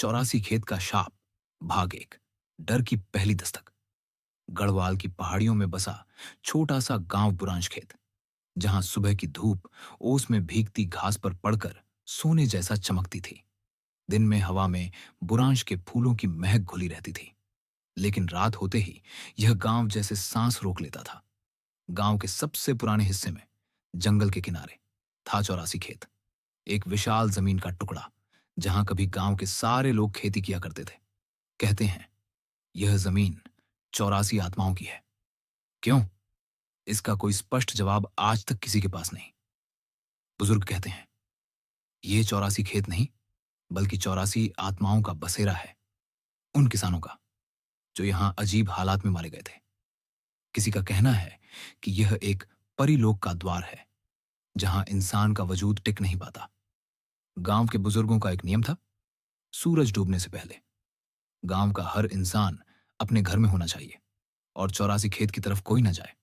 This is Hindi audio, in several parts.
84 खेत का शाप। भाग एक। डर की पहली दस्तक। गढ़वाल की पहाड़ियों में बसा छोटा सा गांव बुरांश खेत, जहां सुबह की धूप ओस में भीगती घास पर पड़कर सोने जैसा चमकती थी। दिन में हवा में बुरांश के फूलों की महक घुली रहती थी, लेकिन रात होते ही यह गांव जैसे सांस रोक लेता था। गांव के सबसे पुराने हिस्से में, जंगल के किनारे, था 84 खेत। एक विशाल जमीन का टुकड़ा, जहां कभी गांव के सारे लोग खेती किया करते थे। कहते हैं यह जमीन 84 आत्माओं की है। क्यों? इसका कोई स्पष्ट जवाब आज तक किसी के पास नहीं। बुजुर्ग कहते हैं ये 84 खेत नहीं, बल्कि 84 आत्माओं का बसेरा है। उन किसानों का जो यहां अजीब हालात में मारे गए थे। किसी का कहना है कि यह एक परिलोक का द्वार है, जहां इंसान का वजूद टिक नहीं पाता। गांव के बुजुर्गों का एक नियम था, सूरज डूबने से पहले गांव का हर इंसान अपने घर में होना चाहिए और 84 खेत की तरफ कोई ना जाए।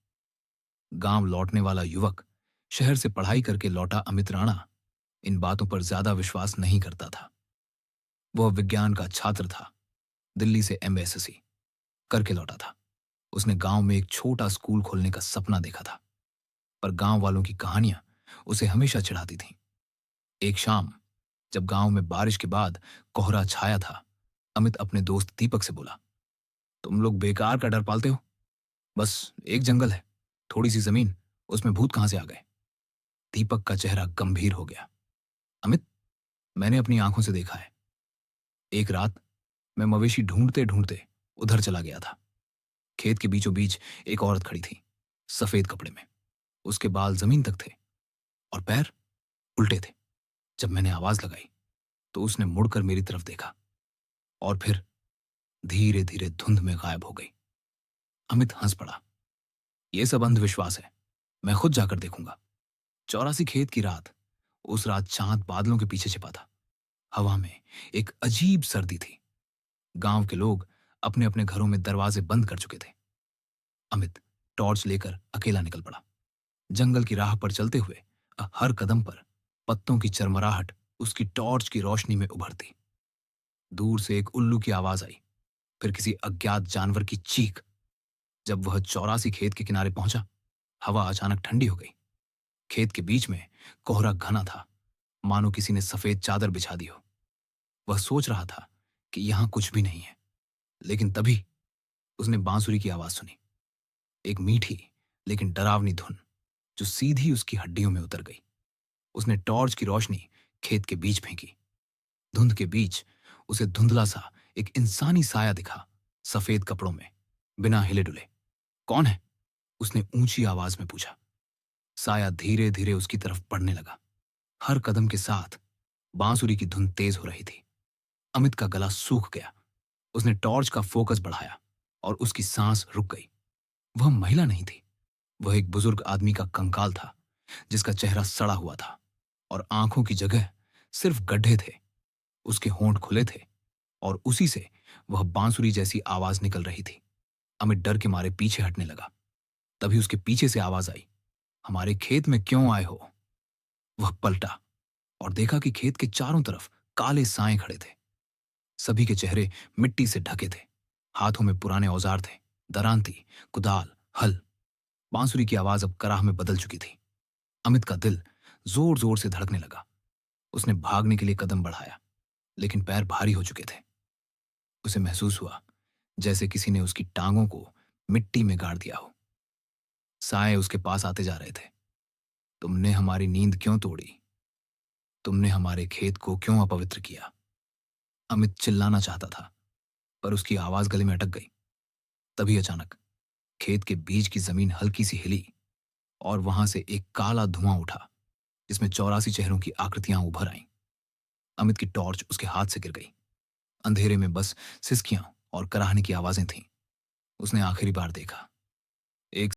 गांव लौटने वाला युवक, शहर से पढ़ाई करके लौटा अमित राणा, इन बातों पर ज्यादा विश्वास नहीं करता था। वह विज्ञान का छात्र था, दिल्ली से एमएससी करके लौटा था। उसने गांव में एक छोटा स्कूल खोलने का सपना देखा था, पर गांव वालों की कहानियां उसे हमेशा चिढ़ाती थीं। एक शाम, जब गांव में बारिश के बाद कोहरा छाया था, अमित अपने दोस्त दीपक से बोला, तुम लोग बेकार का डर पालते हो। बस एक जंगल है, थोड़ी सी जमीन, उसमें भूत कहां से आ गए? दीपक का चेहरा गंभीर हो गया। अमित, मैंने अपनी आंखों से देखा है। एक रात मैं मवेशी ढूंढते ढूंढते उधर चला गया था। खेत के बीचों बीच एक औरत खड़ी थी, सफेद कपड़े में। उसके बाल जमीन तक थे और पैर उल्टे थे। जब मैंने आवाज लगाई तो उसने मुड़कर मेरी तरफ देखा और फिर धीरे धीरे धुंध में गायब हो गई। अमित हंस पड़ा। यह सब अंधविश्वास है, मैं खुद जाकर देखूंगा। 84 खेत की रात। उस रात चांद बादलों के पीछे छिपा था। हवा में एक अजीब सर्दी थी। गांव के लोग अपने अपने घरों में दरवाजे बंद कर चुके थे। अमित टॉर्च लेकर अकेला निकल पड़ा। जंगल की राह पर चलते हुए हर कदम पर पत्तों की चरमराहट उसकी टॉर्च की रोशनी में उभरती। दूर से एक उल्लू की आवाज आई, फिर किसी अज्ञात जानवर की चीख। जब वह 84 खेत के किनारे पहुंचा, हवा अचानक ठंडी हो गई। खेत के बीच में कोहरा घना था, मानो किसी ने सफेद चादर बिछा दी हो। वह सोच रहा था कि यहां कुछ भी नहीं है, लेकिन तभी उसने बांसुरी की आवाज सुनी। एक मीठी लेकिन डरावनी धुन, जो सीधी उसकी हड्डियों में उतर गई। उसने टॉर्च की रोशनी खेत के बीच फेंकी। धुंध के बीच उसे धुंधला सा एक इंसानी साया दिखा, सफेद कपड़ों में, बिना हिले डुले। कौन है? उसने ऊंची आवाज में पूछा। साया धीरे धीरे उसकी तरफ बढ़ने लगा। हर कदम के साथ बांसुरी की धुन तेज हो रही थी। अमित का गला सूख गया। उसने टॉर्च का फोकस बढ़ाया और उसकी सांस रुक गई। वह महिला नहीं थी, वह एक बुजुर्ग आदमी का कंकाल था, जिसका चेहरा सड़ा हुआ था और आंखों की जगह सिर्फ गड्ढे थे। उसके होंठ खुले थे और उसी से वह बांसुरी जैसी आवाज निकल रही थी। अमित डर के मारे पीछे हटने लगा। तभी उसके पीछे से आवाज आई, हमारे खेत में क्यों आए हो? वह पलटा और देखा कि खेत के चारों तरफ काले साए खड़े थे। सभी के चेहरे मिट्टी से ढके थे। हाथों में पुराने औजार थे, दरांती, कुदाल, हल। बांसुरी की आवाज अब कराह में बदल चुकी थी। अमित का दिल जोर जोर से धड़कने लगा। उसने भागने के लिए कदम बढ़ाया, लेकिन पैर भारी हो चुके थे। उसे महसूस हुआ जैसे किसी ने उसकी टांगों को मिट्टी में गाड़ दिया हो। साए उसके पास आते जा रहे थे। तुमने हमारी नींद क्यों तोड़ी? तुमने हमारे खेत को क्यों अपवित्र किया? अमित चिल्लाना चाहता था, पर उसकी आवाज गले में अटक गई। तभी अचानक खेत के बीच की जमीन हल्की सी हिली और वहां से एक काला धुआं उठा, जिसमें 84 चेहरों की आकृतियां उभर आईं। अमित की टॉर्च उसके हाथ से गिर गई। अंधेरे में बस सिसकियां और कराहने की आवाजें थीं। उसने आखिरी बार देखा